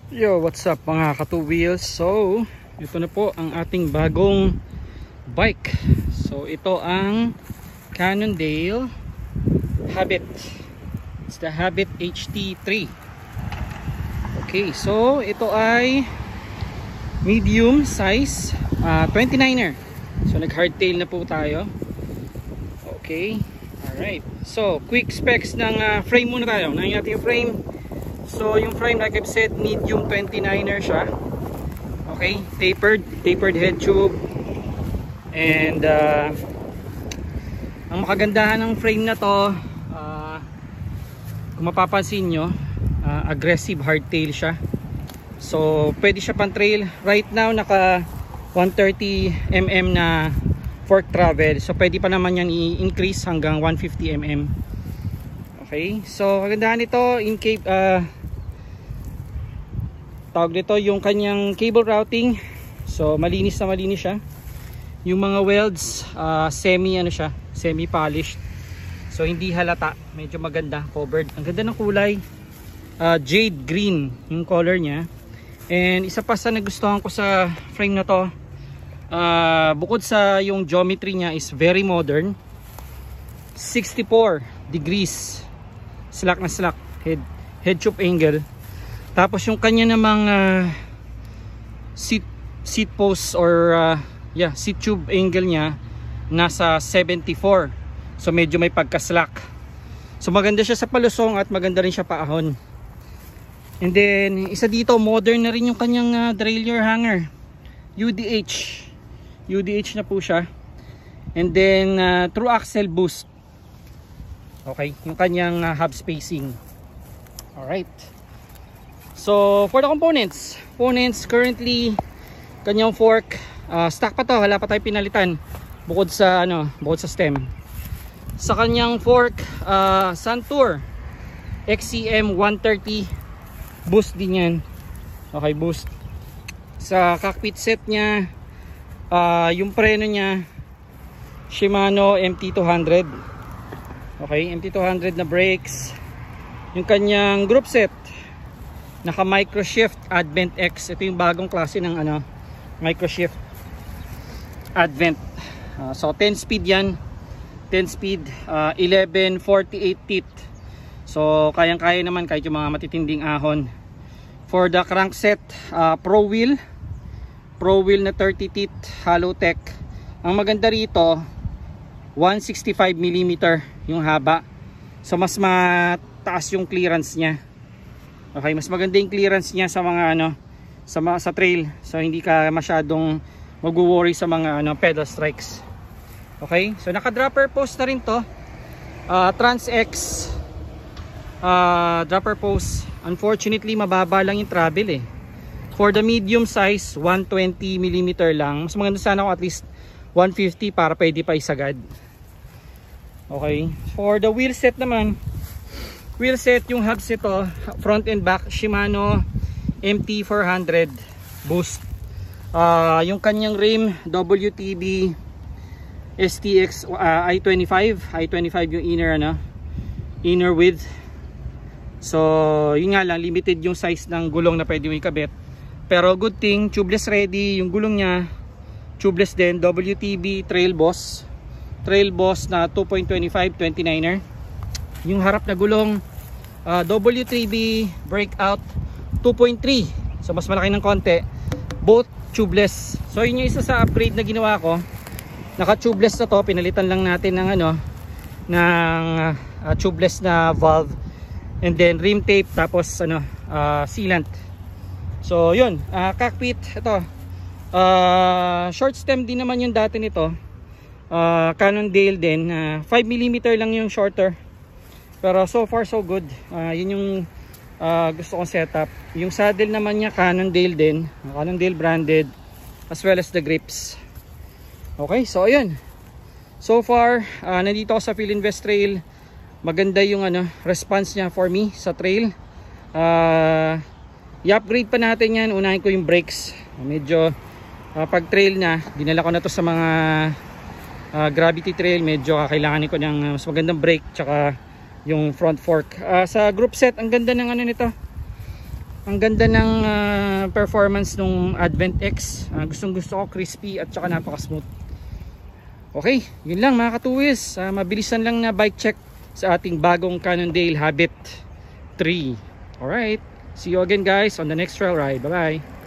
Yo, what's up mga ka-two wheels? So, ito na po ang ating bagong bike. So, ito ang Cannondale Habit. It's the Habit HT3. Okay, so ito ay medium size 29er. So, nag-hardtail na po tayo. Okay, alright. So, quick specs ng frame muna tayo. Unahin natin yung frame. So yung frame, like I've said, medium 29er siya. Okay, tapered head tube. And ang makagandahan ng frame na to, kung mapapansin nyo, aggressive hardtail siya. So pwede siya pang trail. Right now naka 130mm na fork travel. So pwede pa naman yan i-increase hanggang 150mm. Okay, so kagandahan nito in case tawag dito yung kanyang cable routing. So malinis na malinis siya. Yung mga welds semi polished. So hindi halata, medyo maganda, covered. Ang ganda ng kulay. Jade green yung color niya. And isa pa sa nagustuhan ko sa frame na to, bukod sa yung geometry niya is very modern. 64 degrees slack na slack head tube angle. Tapos yung kanya namang seat post or seat tube angle niya nasa 74. So medyo may pagka-slack. So maganda siya sa palusong at maganda rin siya paahon. And then isa dito, modern na rin yung kanyang derailleur hanger. UDH na po siya. And then through axle boost. Okay, yung kanyang hub spacing. Alright. So for the components currently, kanyang fork stock pa to, wala pa tayo pinalitan bukod sa stem. Sa kanyang fork, Santur XCM 130 boost din yan. Okay, boost. Sa cockpit set niya, yung preno niya Shimano MT200. Okay, MT200 na brakes. Yung kanyang group set, naka Microshift Advent X. Ito yung bagong klase ng Microshift Advent. So 10 speed yan. 10 speed, 1148 teeth. So kayang-kaya naman kahit yung mga matitinding ahon. For the crankset, Pro wheel na 30 teeth hollow tech. Ang maganda rito, 165mm yung haba. So mas mataas yung clearance niya. Okay, mas maganda yung clearance niya sa mga sa trail. So hindi ka masyadong magwo-worry sa mga pedal strikes. Okay? So naka-dropper post na rin 'to. Trans-X dropper post. Unfortunately, mababa lang yung travel eh. For the medium size, 120mm lang. Mas maganda sana kung at least 150 para pwede pa isagad. Okay? For the wheel set naman, yung hubs ito, front and back, Shimano MT400 boost. Yung kanyang rim, WTB STX I-25 yung inner width. So yun nga lang, limited yung size ng gulong na pwede mo ikabit. Pero good thing, tubeless ready yung gulong niya. Tubeless din, WTB Trail Boss na 2.25 29er. Yung harap na gulong, W3B Breakout 2.3. So mas malaki ng konti. Both tubeless. So yun yung isa sa upgrade na ginawa ko. Naka-tubeless na to. Pinalitan lang natin ng tubeless na valve. And then rim tape. Tapos sealant. So yun. Cockpit. Ito. Short stem din naman yung dati nito. Cannondale din. 5mm lang yung shorter. Pero so far so good. Yun yung gusto kong setup. Yung saddle naman niya Cannondale din. Cannondale branded. As well as the grips. Okay, so ayun. So far, nandito ako sa Philinvest Trail. Maganda yung response niya for me sa trail. I-upgrade pa natin yan. Unahin ko yung brakes. Medyo pag trail na, dinala ko na to sa mga gravity trail. Medyo kakailangan ko ng mas magandang brake tsaka yung front fork. Sa group set, ang ganda ng nito. Ang ganda ng performance nung Advent X. Gustong gusto ko, crispy at saka napaka smooth. Okay, yun lang mga katuwis. Mabilisan lang na bike check sa ating bagong Cannondale Habit 3. Alright, see you again guys on the next trail ride. Bye bye.